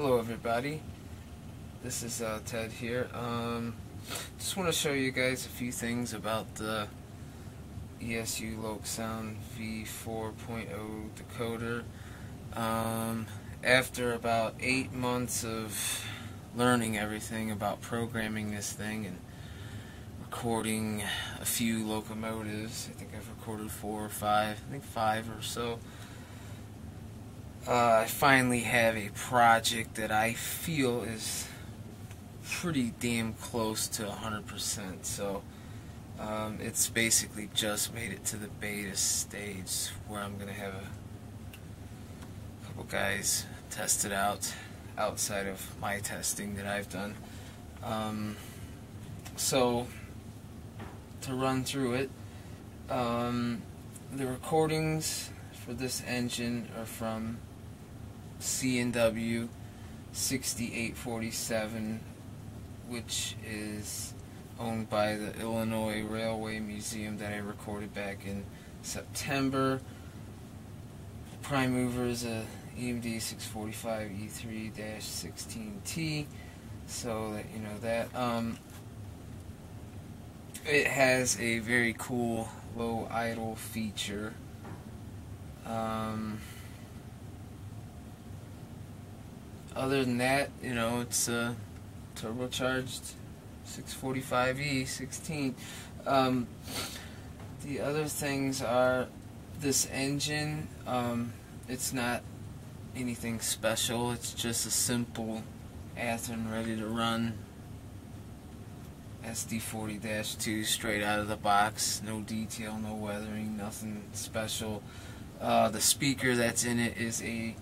Hello everybody, this is Ted here. Just want to show you guys a few things about the ESU LokSound V4.0 decoder. After about 8 months of learning everything about programming this thing and recording a few locomotives, I think I've recorded 4 or 5, I think 5 or so. I finally have a project that I feel is pretty damn close to 100%. So it's basically just made it to the beta stage where I'm going to have a couple guys test it out outside of my testing that I've done. So to run through it, the recordings for this engine are from C&NW 6847, which is owned by the Illinois Railway Museum, that I recorded back in September. Prime mover is a EMD 645E3-16T, so that you know that. It has a very cool low idle feature. Other than that, you know, it's a turbocharged 645E16. The other things are this engine. It's not anything special. It's just a simple Athearn ready to run SD40-2 straight out of the box. No detail, no weathering, nothing special. The speaker that's in it is a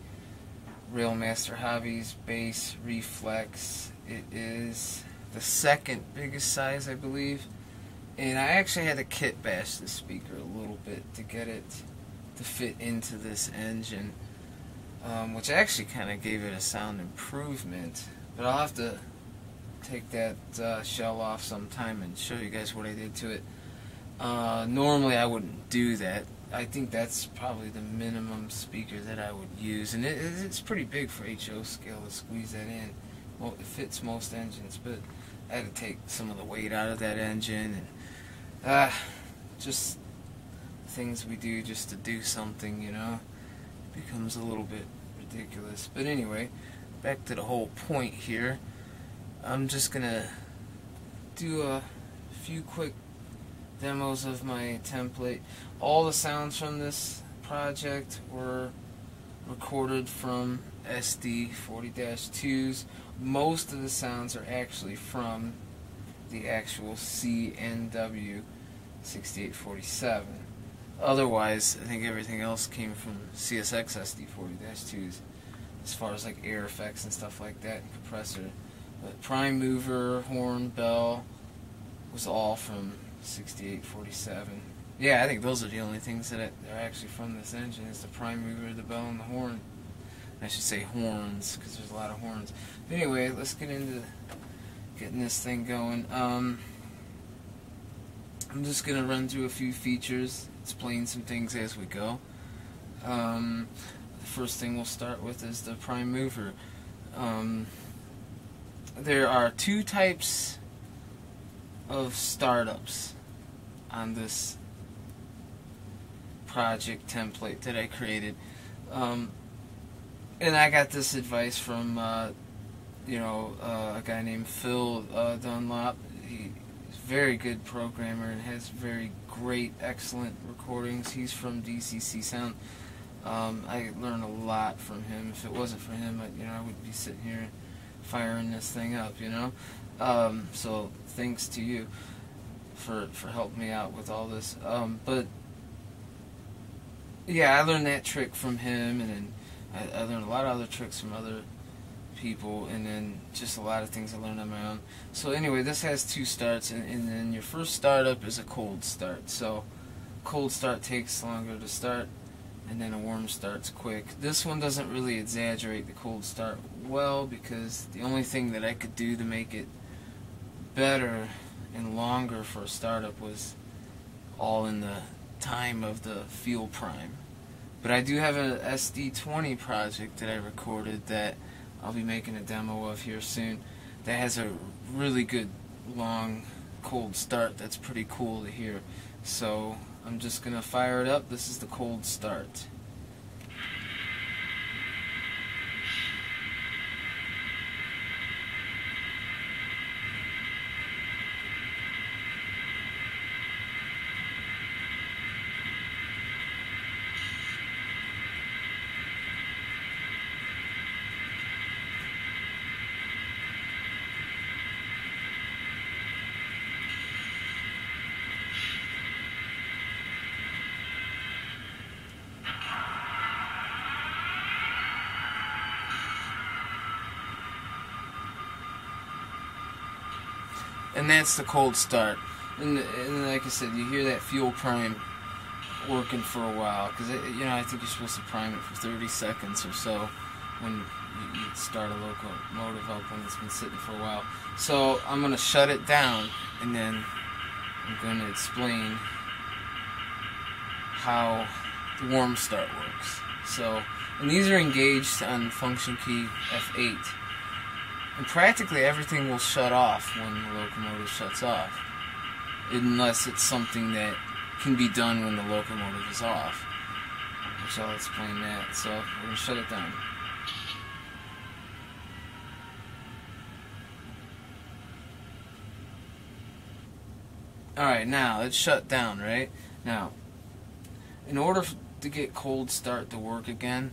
Railmaster Hobbies bass Reflex. It is the second biggest size, I believe, and I actually had to kit bash the speaker a little bit to get it to fit into this engine, which actually kind of gave it a sound improvement. But I'll have to take that shell off sometime and show you guys what I did to it. Normally I wouldn't do that. I think that's probably the minimum speaker that I would use, and it's pretty big for HO scale to squeeze that in. Well, it fits most engines, but I had to take some of the weight out of that engine, and just things we do just to do something, you know. It becomes a little bit ridiculous. But anyway, back to the whole point here. I'm just gonna do a few quick demos of my template. All the sounds from this project were recorded from SD40-2s. Most of the sounds are actually from the actual C&NW 6847. Otherwise, I think everything else came from CSX SD40-2s, as far as like air effects and stuff like that, and compressor. But prime mover, horn, bell was all from 6847. Yeah, I think those are the only things that are actually from this engine, is the prime mover, the bell, and the horn. I should say horns, because there's a lot of horns. But anyway, let's get into getting this thing going. I'm just going to run through a few features, explain some things as we go. The first thing we'll start with is the prime mover. There are 2 types of startups on this project template that I created, and I got this advice from a guy named Phil Dunlop. He's a very good programmer and has very great, excellent recordings. He's from DCC Sound. I learned a lot from him. If it wasn't for him, I wouldn't be sitting here firing this thing up, you know. So thanks to you for helping me out with all this. But yeah, I learned that trick from him, and then I learned a lot of other tricks from other people, and then just a lot of things I learned on my own. So anyway, this has 2 starts, and then your first startup is a cold start. So cold start takes longer to start, and then a warm start's quick. This one doesn't really exaggerate the cold start well, because the only thing that I could do to make it better and longer for a startup was all in the time of the fuel prime. But I do have a SD20 project that I recorded that I'll be making a demo of here soon, that has a really good long cold start that's pretty cool to hear. So I'm just gonna fire it up. This is the cold start. And that's the cold start. And like I said, you hear that fuel prime working for a while, because you know, I think you're supposed to prime it for 30 seconds or so when you start a locomotive up when it's been sitting for a while. So I'm going to shut it down, and then I'm going to explain how the warm start works. So, and these are engaged on function key F8. And practically everything will shut off when the locomotive shuts off, unless it's something that can be done when the locomotive is off, which I'll explain that. So we're going to shut it down. Alright, now it's shut down, right? Now, in order to get cold start to work again,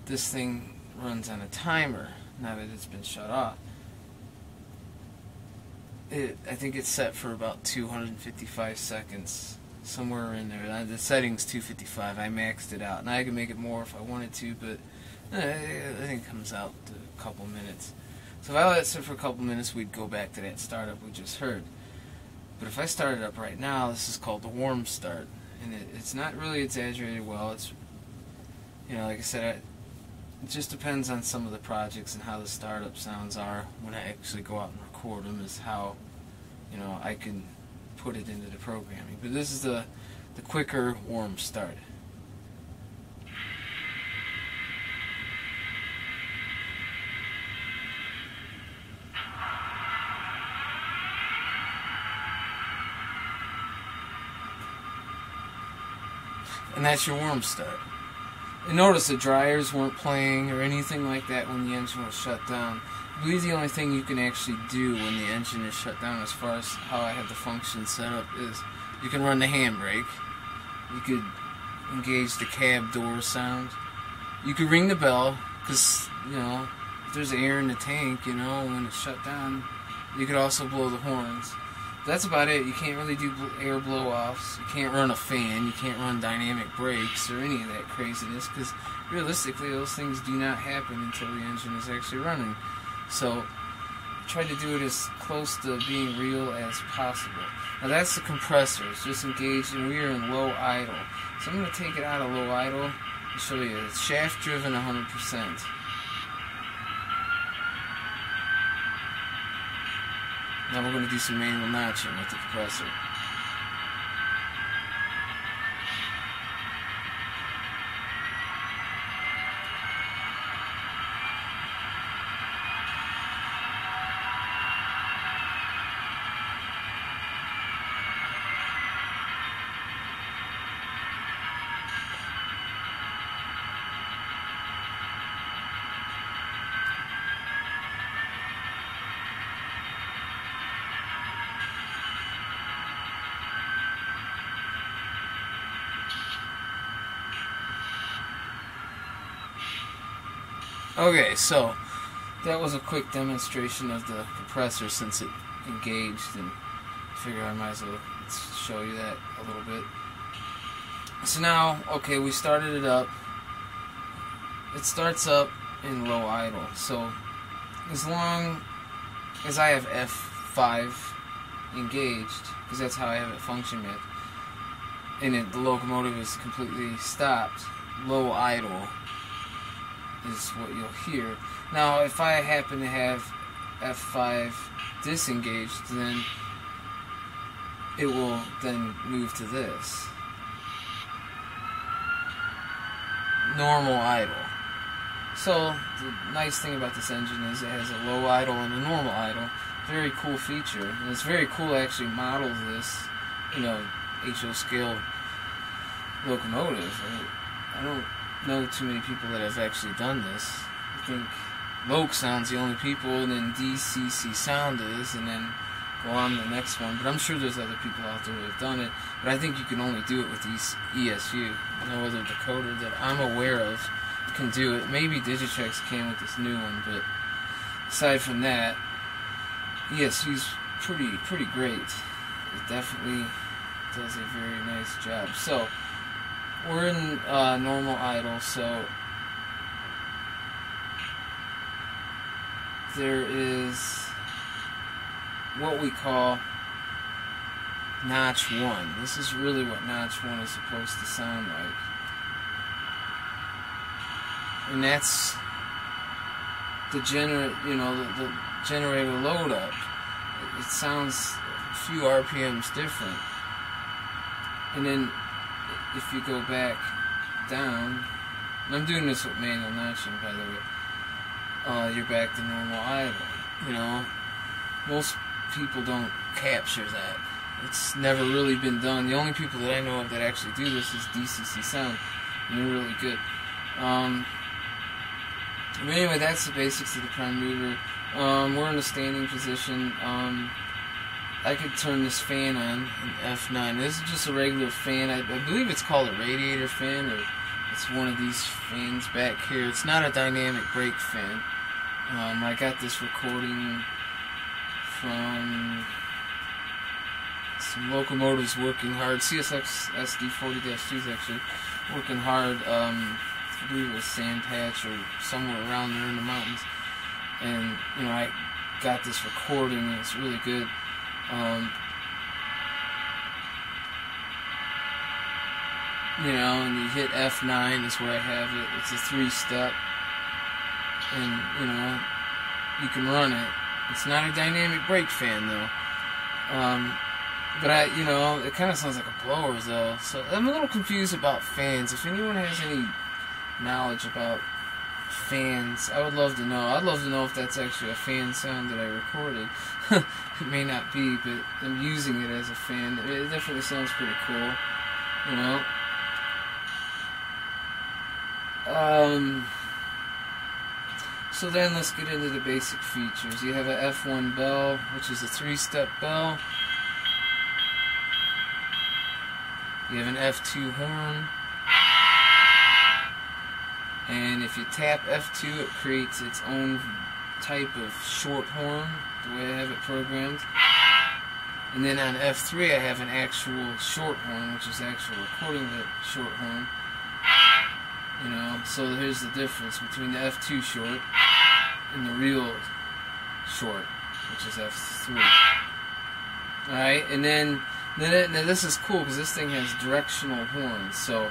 this thing runs on a timer. Now that it's been shut off, I think it's set for about 255 seconds, somewhere in there. The setting's 255. I maxed it out. Now I can make it more if I wanted to, but I think it comes out to a couple minutes. So if I let it sit for a couple minutes, we'd go back to that startup we just heard. But if I start it up right now, this is called the warm start, and it's not really exaggerated well. It's, you know, like I said, it just depends on some of the projects and how the startup sounds are when I actually go out and record them, is how, you know, I can put it into the programming. But this is the quicker warm start. And that's your warm start. And notice the dryers weren't playing or anything like that when the engine was shut down. I believe the only thing you can actually do when the engine is shut down, as far as how I have the function set up, is you can run the handbrake. You could engage the cab door sound. You could ring the bell, because, you know, if there's air in the tank, you know, when it's shut down. You could also blow the horns. That's about it. You can't really do air blow-offs. You can't run a fan. You can't run dynamic brakes or any of that craziness, because realistically those things do not happen until the engine is actually running. So try to do it as close to being real as possible. Now that's the compressor. It's just engaged, and we are in low idle. So I'm going to take it out of low idle and show you. It's shaft driven 100%. Now we're going to do some manual notching with the compressor. Okay, so that was a quick demonstration of the compressor since it engaged, and I figure I might as well show you that a little bit. So now, okay, we started it up. It starts up in low idle, so as long as I have F5 engaged, because that's how I have it function with, and the locomotive is completely stopped, low idle is what you'll hear. Now, if I happen to have F5 disengaged, then it will then move to this. Normal idle. So the nice thing about this engine is it has a low idle and a normal idle. Very cool feature, and it's very cool to actually model this, you know, HO scale locomotive. I don't know too many people that have actually done this. I think LokSound's the only people, and then DCC Sound is, and then go on to the next one. But I'm sure there's other people out there that have done it. But I think you can only do it with ESU. No other decoder that I'm aware of can do it. Maybe Digitrax can with this new one, but aside from that, ESU's pretty great. It definitely does a very nice job. So we're in normal idle, so there is what we call notch 1. This is really what notch 1 is supposed to sound like. And that's the the generator load up. It sounds a few RPMs different. And then if you go back down, and I'm doing this with manual notching, by the way, you're back to normal idle. You know, most people don't capture that. It's never really been done. The only people that I know of that actually do this is DCC Sound, and they're really good. But anyway, that's the basics of the prime mover. We're in a standing position. I could turn this fan on in F9. This is just a regular fan. I believe it's called a radiator fan, or it's one of these fans back here. It's not a dynamic brake fan. I got this recording from some locomotives working hard. CSX SD40-2 is actually working hard. I believe it was Sand Patch or somewhere around there in the mountains. And, you know, I got this recording, and it's really good. You know, and you hit F9 is where I have it. It's a 3-step. And, you know, you can run it. It's not a dynamic brake fan, though. But you know, it kind of sounds like a blower, though. So I'm a little confused about fans. If anyone has any knowledge about fans, I would love to know. I'd love to know if that's actually a fan sound that I recorded. It may not be, but I'm using it as a fan. It definitely sounds pretty cool, you know. So then let's get into the basic features. You have a F1 bell, which is a 3-step bell. You have an F2 horn. And if you tap F2, it creates its own type of short horn, the way I have it programmed. And then on F3, I have an actual short horn, which is actually recording the short horn. You know, so here's the difference between the F2 short and the real short, which is F3. Alright, and then now this is cool because this thing has directional horns, so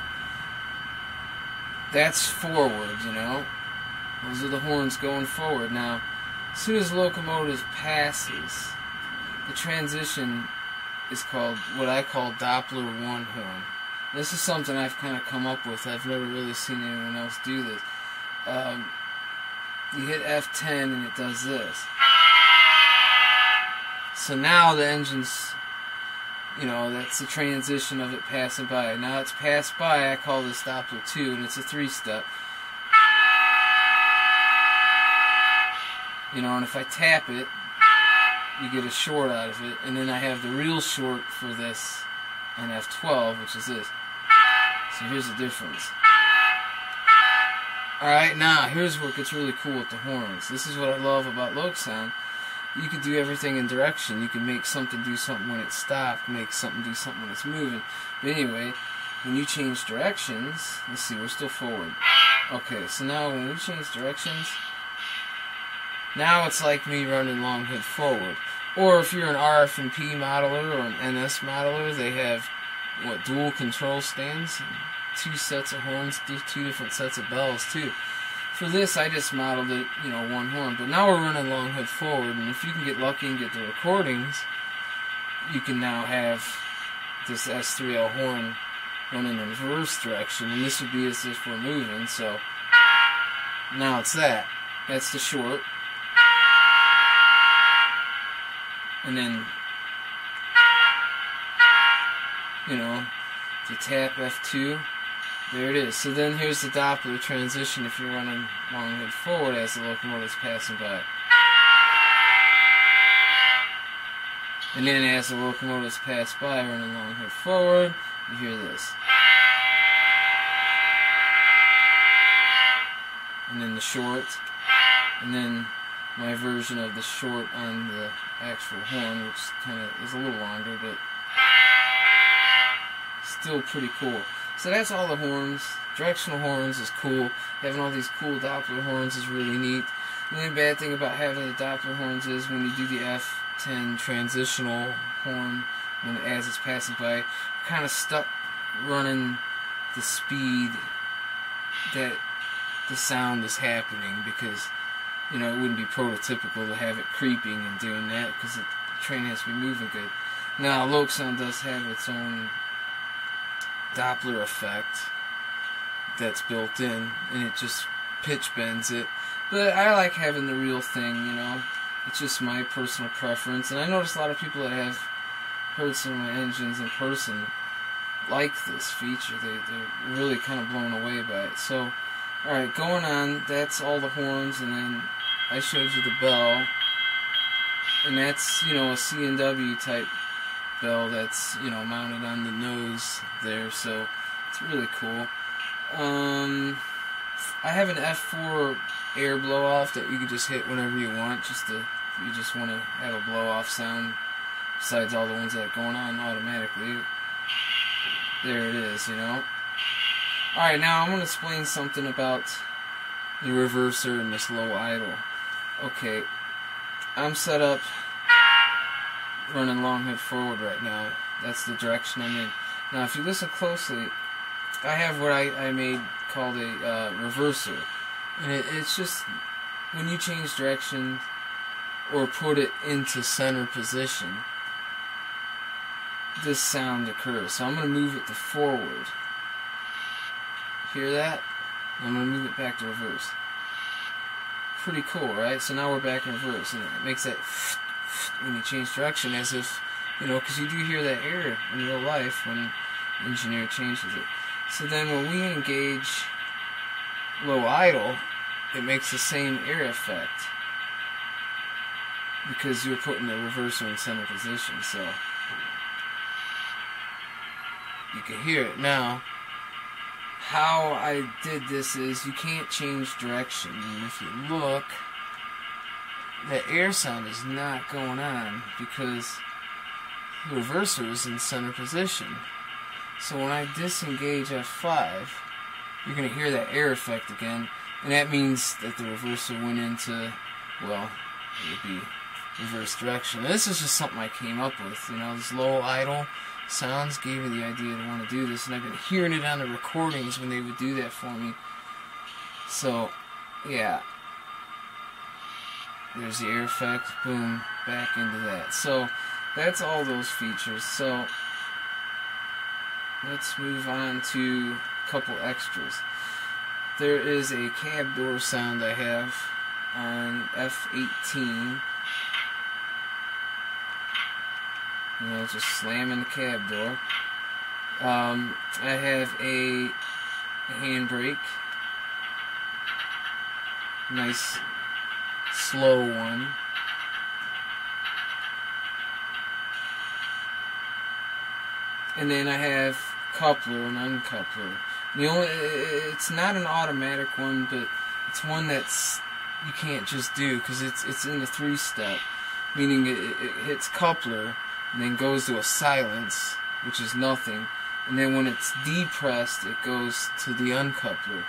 that's forward, you know. Those are the horns going forward. Now, as soon as the locomotive passes, the transition is called what I call Doppler 1 horn. This is something I've kind of come up with. I've never really seen anyone else do this. You hit F10 and it does this. So now the engine's, you know, that's the transition of it passing by. Now it's passed by, I call this Doppler 2, and it's a 3-step. You know, and if I tap it, you get a short out of it, and then I have the real short for this on F12, which is this. So here's the difference. Alright, now here's where it gets really cool with the horns. This is what I love about LokSound. You can do everything in direction. You can make something do something when it's stopped, make something do something when it's moving. But anyway, when you change directions, let's see, we're still forward. Okay, so now when we change directions, now it's like me running long hood forward. Or if you're an RF&P modeler or an NS modeler, they have, what, dual control stands? 2 sets of horns, 2 different sets of bells, too. For this, I just modeled it, you know, 1 horn. But now we're running long hood forward, and if you can get lucky and get the recordings, you can now have this S3L horn running in reverse direction, and this would be as if we're moving, so Now it's that. That's the short. And then, you know, if you tap F2, there it is. So then here's the Doppler transition if you're running long head forward as the locomotive's passing by. And then as the locomotives pass by running long head forward, you hear this. And then the short, and then my version of the short on the actual horn, which kind of is a little longer, but still pretty cool. So that's all the horns. Directional horns is cool. Having all these cool Doppler horns is really neat. The only bad thing about having the Doppler horns is when you do the F10 transitional horn, as it's passing by, you're kind of stuck running the speed that the sound is happening, because, you know, it wouldn't be prototypical to have it creeping and doing that, because the train has to be moving good. Now, LokSound does have its own Doppler effect that's built in, and it just pitch bends it. But I like having the real thing, you know. It's just my personal preference, and I notice a lot of people that have heard some of my engines in person like this feature. They're really kind of blown away by it. So, alright, going on, that's all the horns, and then I showed you the bell, and that's, you know, a C&W type bell that's, you know, mounted on the nose there, so it's really cool. I have an F4 air blow-off that you can just hit whenever you want, just to, if you just want to have a blow-off sound, besides all the ones that are going on automatically. There it is, you know. Alright, now I'm going to explain something about the reverser and this low idle. Okay, I'm set up running long head forward right now. That's the direction I'm in. Now, if you listen closely, I have what I made called a reverser. And it's just when you change direction or put it into center position, this sound occurs. So I'm going to move it to forward. Hear that? I'm going to move it back to reverse. Pretty cool, right? So now we're back in reverse, and it makes that when you change direction, as if, you know, because you do hear that air in real life when the engineer changes it. So then when we engage low idle, it makes the same air effect, because you're putting the reverser in center position. So you can hear it now. How I did this is you can't change direction, and if you look, that air sound is not going on because the reverser is in center position. So when I disengage F5, you're going to hear that air effect again, and that means that the reverser went into, well, it would be reverse direction. And this is just something I came up with, you know, this low idle sounds gave me the idea to want to do this, and I've been hearing it on the recordings when they would do that for me. So, yeah. There's the air effect, boom, back into that. So, that's all those features. So, let's move on to a couple extras. There is a cab door sound I have on F18. You know, just slamming the cab door. I have a handbrake. Nice slow one. And then I have coupler and uncoupler. It's not an automatic one, but it's one that's you can't just do, because it's in the 3-step, meaning it hits coupler and then goes to a silence, which is nothing, and then when it's depressed, it goes to the uncoupler.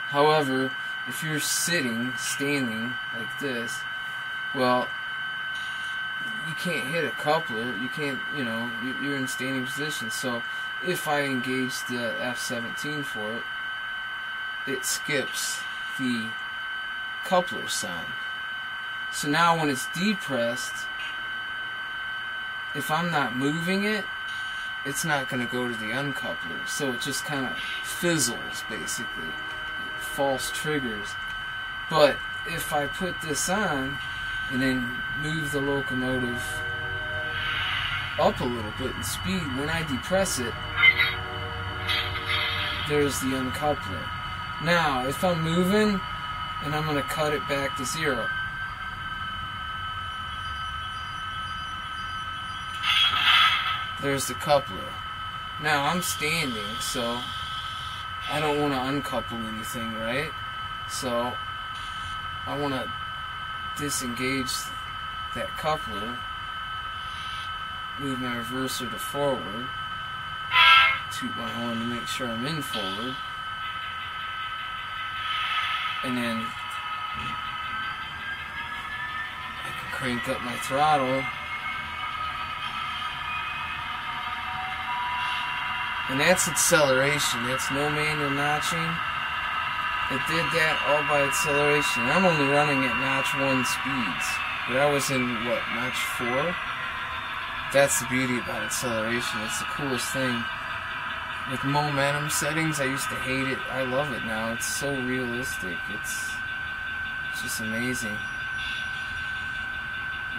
However, if you're standing like this, well, you can't hit a coupler. You can't, you know, you're in standing position. So if I engage the F17 for it, it skips the coupler sound. So now when it's depressed, if I'm not moving it, it's not going to go to the uncoupler. So it just kind of fizzles, basically. False triggers. But if I put this on and then move the locomotive up a little bit in speed, when I depress it, there's the uncoupler. Now, if I'm moving and I'm going to cut it back to 0, there's the coupler. Now, I'm standing, so I don't want to uncouple anything, right? So I want to disengage that coupler, move my reverser to forward, toot my horn to make sure I'm in forward, and then I can crank up my throttle, and that's acceleration. That's no manual notching. It did that all by acceleration. I'm only running at notch 1 speeds, but I was in, what, notch 4? That's the beauty about acceleration. It's the coolest thing. With momentum settings, I used to hate it. I love it now. It's so realistic. It's just amazing.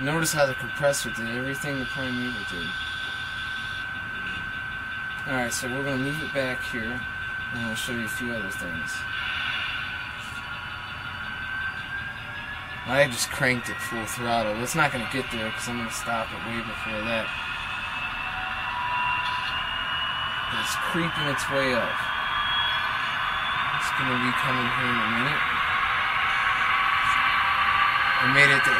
Notice how the compressor did everything the prime mover did. Alright, so we're going to move it back here, and I'll show you a few other things. I just cranked it full throttle. It's not going to get there because I'm going to stop it way before that. But it's creeping its way up. It's going to be coming here in a minute. I made it to 8.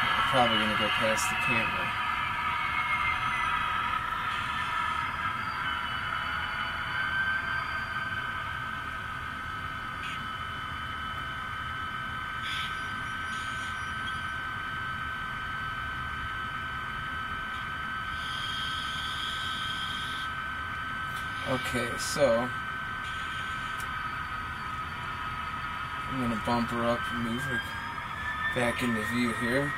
I'm probably going to go past the camera. Okay, so I'm going to bump her up and move her back into view here.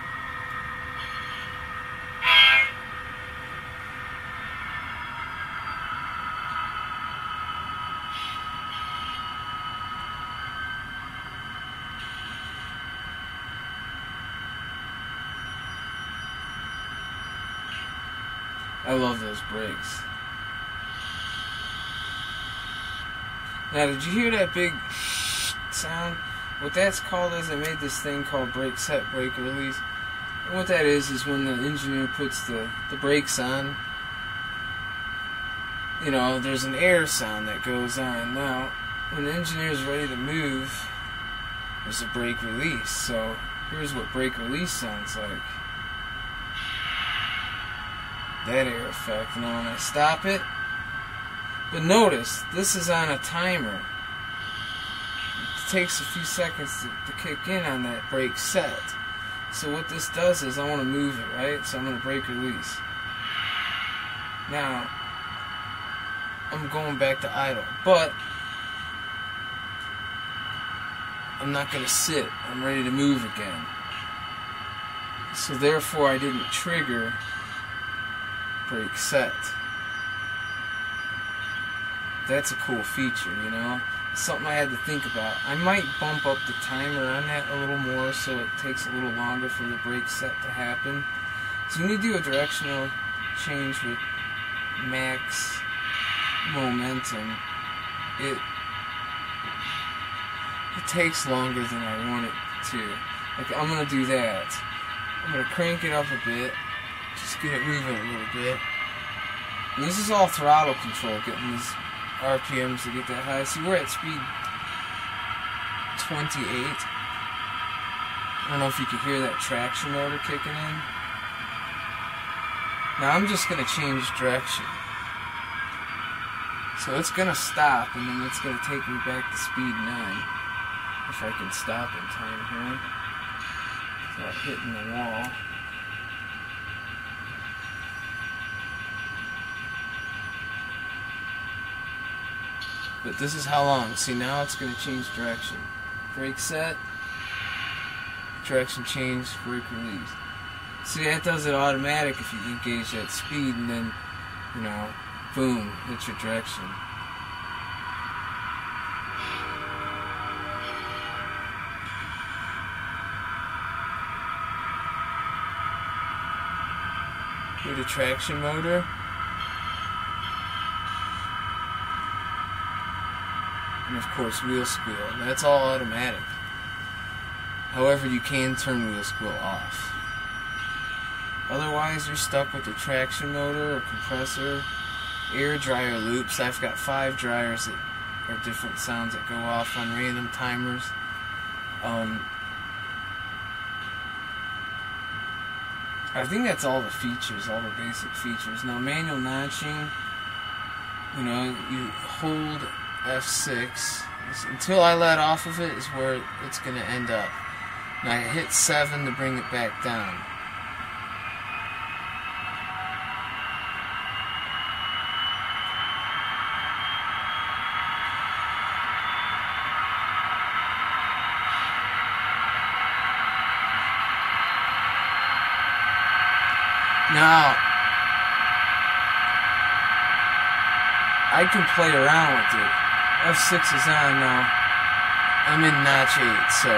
I love those brakes. Now, did you hear that big sound? What that's called is they made this thing called brake set, brake release. And what that is when the engineer puts the brakes on, you know, there's an air sound that goes on. Now, when the engineer is ready to move, there's a brake release. So, here's what brake release sounds like. That air effect. Now, when I stop it, but notice, this is on a timer. It takes a few seconds to kick in on that brake set. So what this does is I want to move it, right? So I'm going to brake release. Now, I'm going back to idle. But I'm not going to sit. I'm ready to move again. So therefore I didn't trigger brake set. That's a cool feature, you know. Something I had to think about. I might bump up the timer on that a little more so it takes a little longer for the brake set to happen. So when you do a directional change with max momentum, it takes longer than I want it to. Like, I'm going to do that. I'm going to crank it up a bit, just get it moving a little bit. And this is all throttle control, getting these RPMs to get that high. See, we're at speed 28. I don't know if you can hear that traction motor kicking in. Now I'm just going to change direction. So it's going to stop, and then it's going to take me back to speed 9. If I can stop in time here without hitting the wall. But this is how long. See, now it's going to change direction. Brake set, direction change, brake release. See, that does it automatic if you engage that speed, and then, you know, boom, hit your direction. with a traction motor. And of course wheel squeal. That's all automatic. However, you can turn wheel squeal off. Otherwise, you're stuck with the traction motor or compressor, air dryer loops. I've got 5 dryers that are different sounds that go off on random timers. I think that's all the features, all the basic features. Now, manual notching, you know, you hold F6 until I let off of it is where it's going to end up. Now I hit 7 to bring it back down. Now, I can play around with it. F6 is on now. I'm in notch 8, so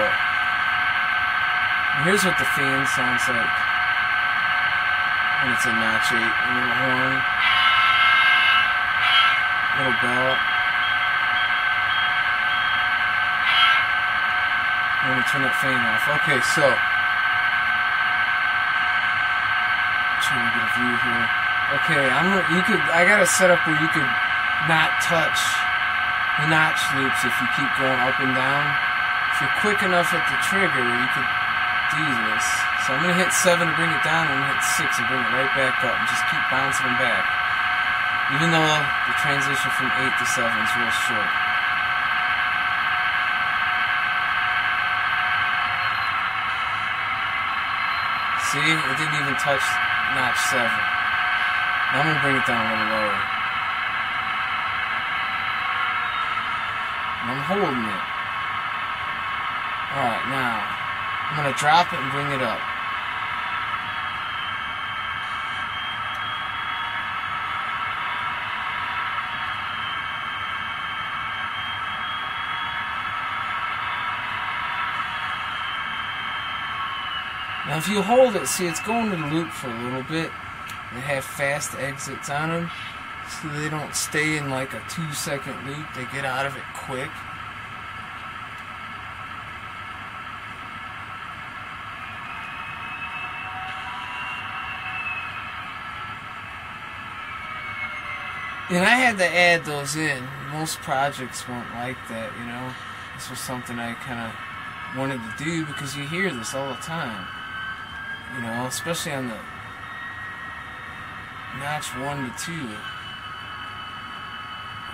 here's what the fan sounds like when it's in notch 8. A little horn, little bell. I'm gonna turn that fan off. Okay, so trying to get a view here. Okay, I got it set up where you could not touch the notch loops if you keep going up and down. If you're quick enough at the trigger, you could do this. So I'm going to hit 7 to bring it down, and I'm going to hit 6 and bring it right back up, and just keep bouncing them back. Even though the transition from 8 to 7 is real short. See, it didn't even touch notch 7. Now I'm going to bring it down a little lower. And I'm holding it. Alright, now I'm going to drop it and bring it up. Now if you hold it, see it's going to the loop for a little bit. They have fast exits on them, so they don't stay in like a 2-second loop. They get out of it quick. And I had to add those in. Most projects weren't like that, you know. This was something I kind of wanted to do because you hear this all the time. You know, especially on the notch 1 to 2.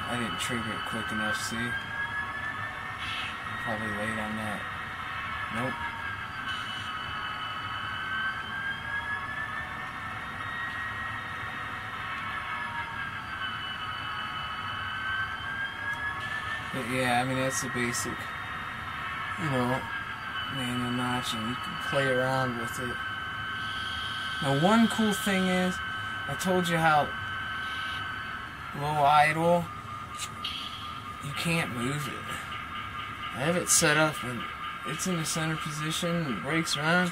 I didn't trigger it quick enough, see? Probably late on that. Nope. But yeah, I mean, that's the basic, you know, manual notching. You can play around with it. Now, one cool thing is, I told you how low idle, you can't move it. I have it set up when it's in the center position and brakes are on.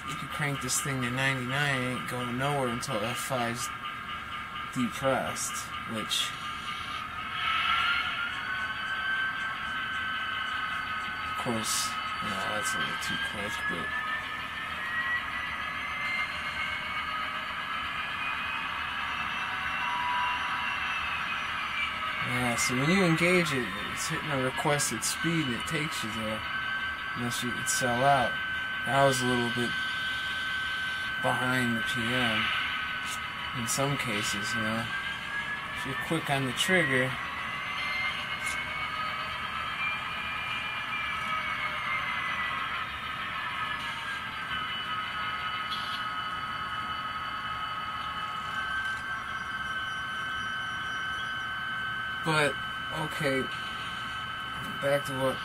You can crank this thing to 99, it ain't going nowhere until F5's depressed, which, of course, you know, that's a little too quick, but yeah, so when you engage it, it's hitting a requested speed and it takes you there, unless you could sell out. I was a little bit behind the PM in some cases, you know. If you're quick on the trigger, but, okay, back to what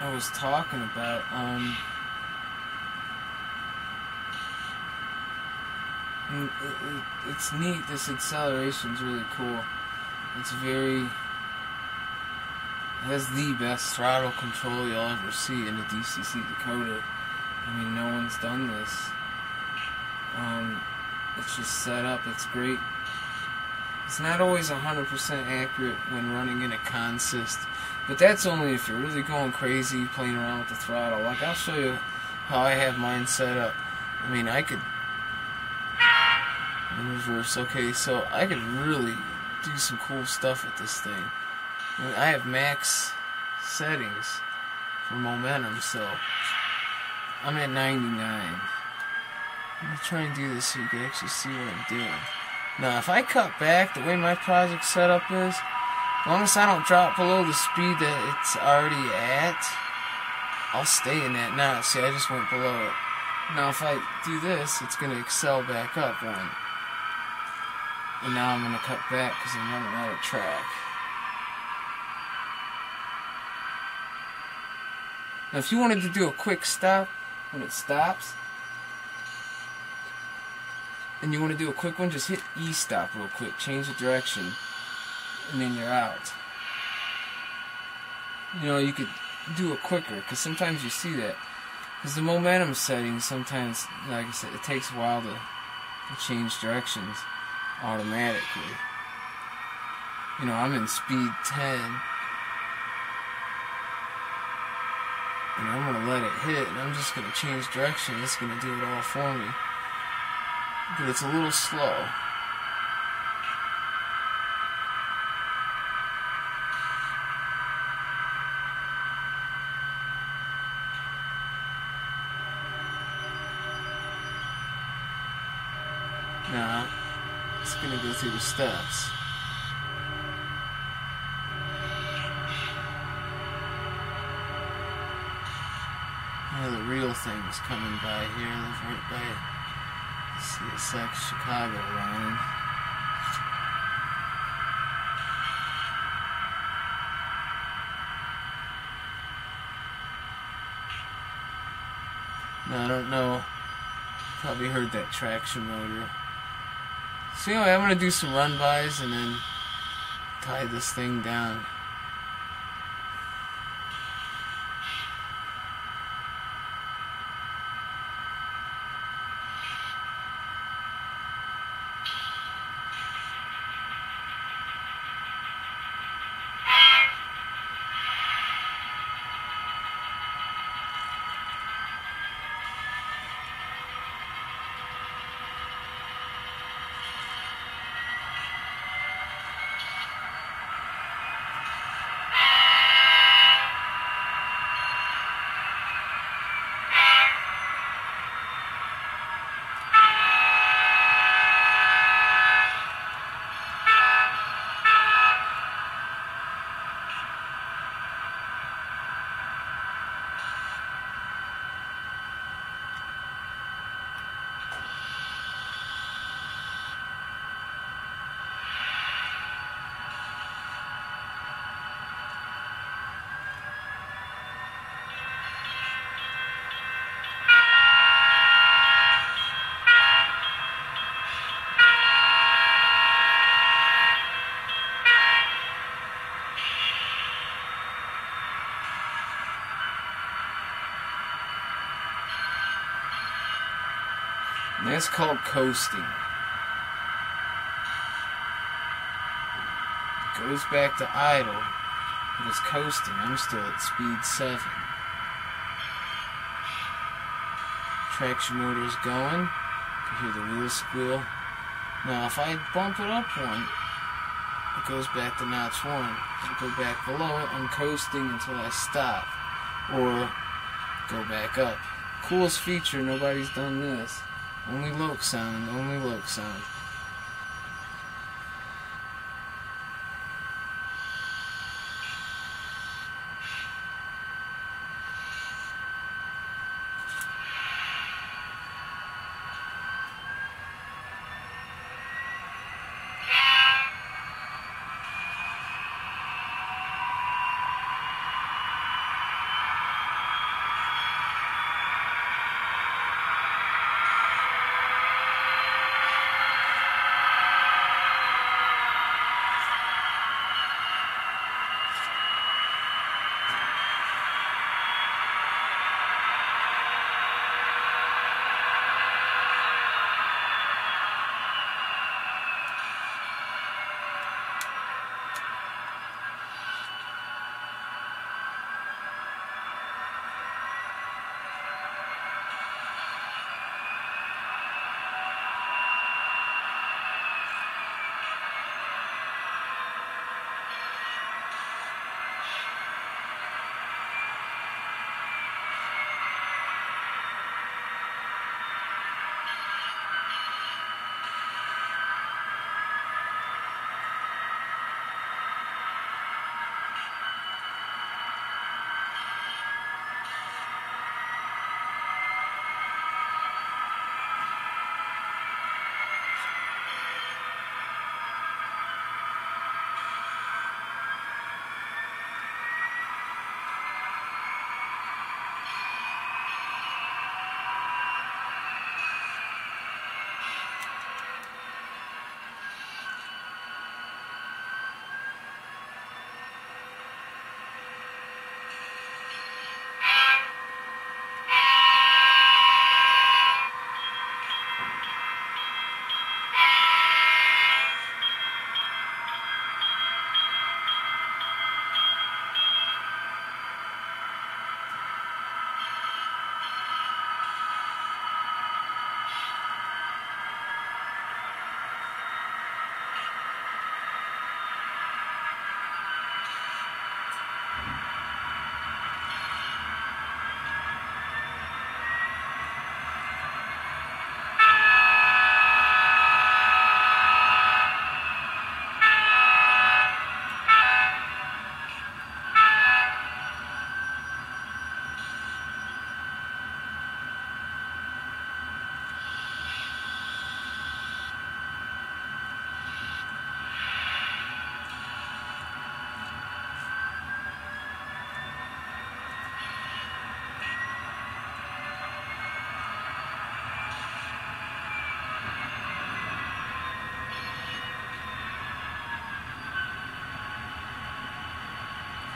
I was talking about. It's neat, this acceleration's really cool. It's very, it has the best throttle control you'll ever see in a DCC decoder. I mean, no one's done this. It's just set up. It's great. It's not always 100% accurate when running in a consist, but that's only if you're really going crazy playing around with the throttle. Like, I'll show you how I have mine set up. I mean, I could in reverse. Okay, so I could really do some cool stuff with this thing. I mean, I have max settings for momentum, so I'm at 99. I'm going to try and do this so you can actually see what I'm doing. Now, if I cut back the way my project setup is, as long as I don't drop below the speed that it's already at, I'll stay in that now. See, I just went below it. Now, if I do this, it's going to excel back up one. And now I'm going to cut back because I'm running out of track. Now, if you wanted to do a quick stop when it stops, and you want to do a quick one, just hit E-stop real quick, change the direction, and then you're out. You know, you could do it quicker, because sometimes you see that. Because the momentum settings, sometimes, like I said, it takes a while to change directions automatically. You know, I'm in speed 10, and I'm going to let it hit, and I'm just going to change direction. It's going to do it all for me. But it's a little slow. Now, it's going to go through the steps. Now the real thing's coming by here, right by CSX Chicago line. Now I don't know, probably heard that traction motor. So anyway, I'm going to do some run-bys and then tie this thing down. And that's called coasting. It goes back to idle, but it's coasting. I'm still at speed 7. Traction motor's going. You hear the wheels squeal. Now if I bump it up one, it goes back to notch 1. If I go back below it, I'm coasting until I stop. Or go back up. Coolest feature, nobody's done this. Only LokSound, only LokSound.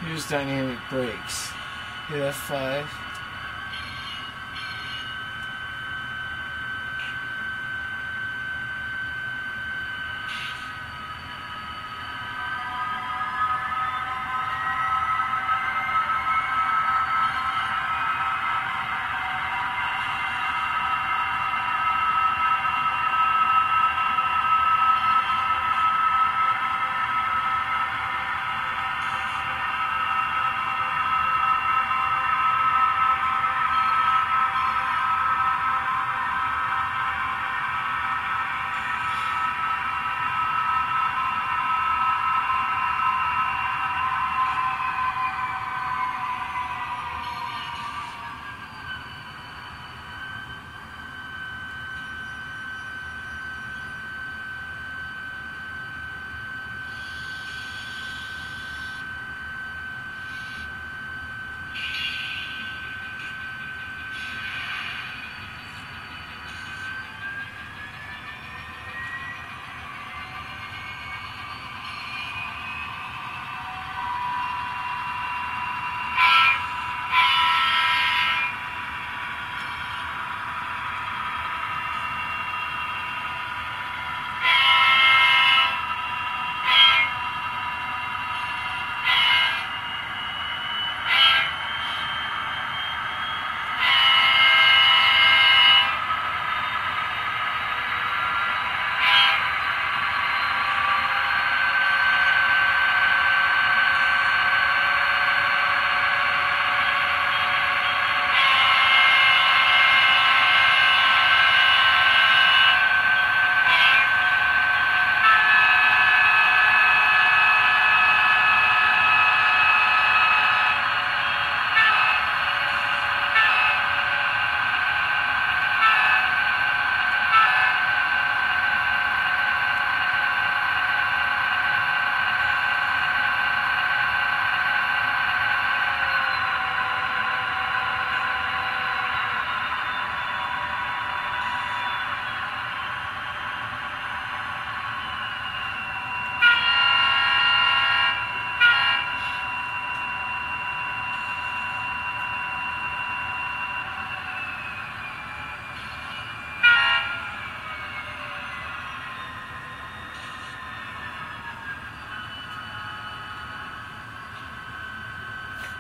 Here's dynamic brakes. Hit F5.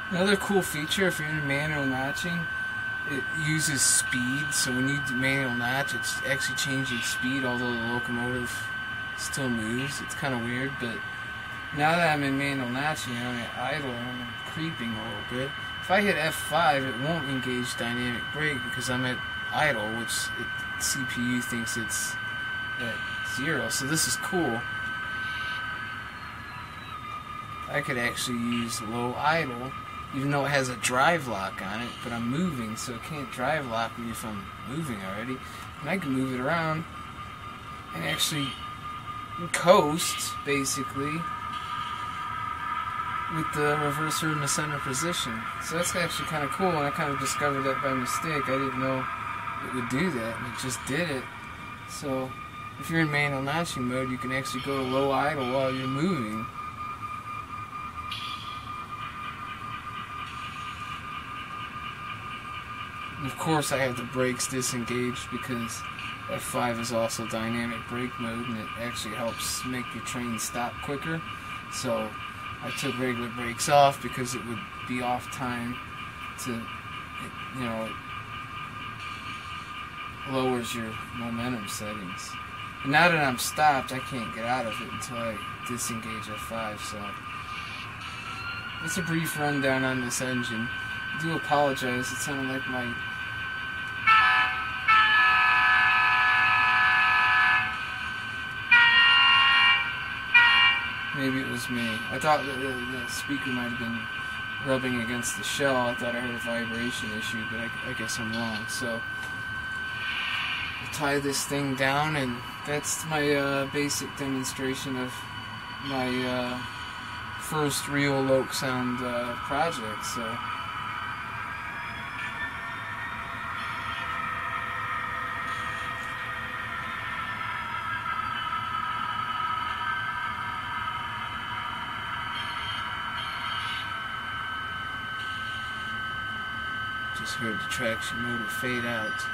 Another cool feature, if you're in manual notching, it uses speed. So when you do manual notch, it's actually changing speed, although the locomotive still moves. It's kind of weird, but now that I'm in manual notching, I'm at idle and I'm creeping a little bit. If I hit F5, it won't engage dynamic brake because I'm at idle, which CPU thinks it's at 0. So this is cool. I could actually use low idle, even though it has a drive lock on it, but I'm moving, so it can't drive lock me if I'm moving already. And I can move it around and actually coast, basically, with the reverser in the center position. So that's actually kind of cool, and I kind of discovered that by mistake. I didn't know it would do that, and it just did it. So if you're in manual notching mode, you can actually go to low idle while you're moving. Of course, I have the brakes disengaged because F5 is also dynamic brake mode, and it actually helps make your train stop quicker. So I took regular brakes off because it would be off time to, you know, it lowers your momentum settings. And now that I'm stopped, I can't get out of it until I disengage F5. So it's a brief rundown on this engine. I do apologize, it sounded like my maybe it was me. I thought that the speaker might have been rubbing against the shell. I thought I heard a vibration issue, but I guess I'm wrong. So I'll tie this thing down, and that's my basic demonstration of my first real LokSound project. So Just heard the traction motor fade out.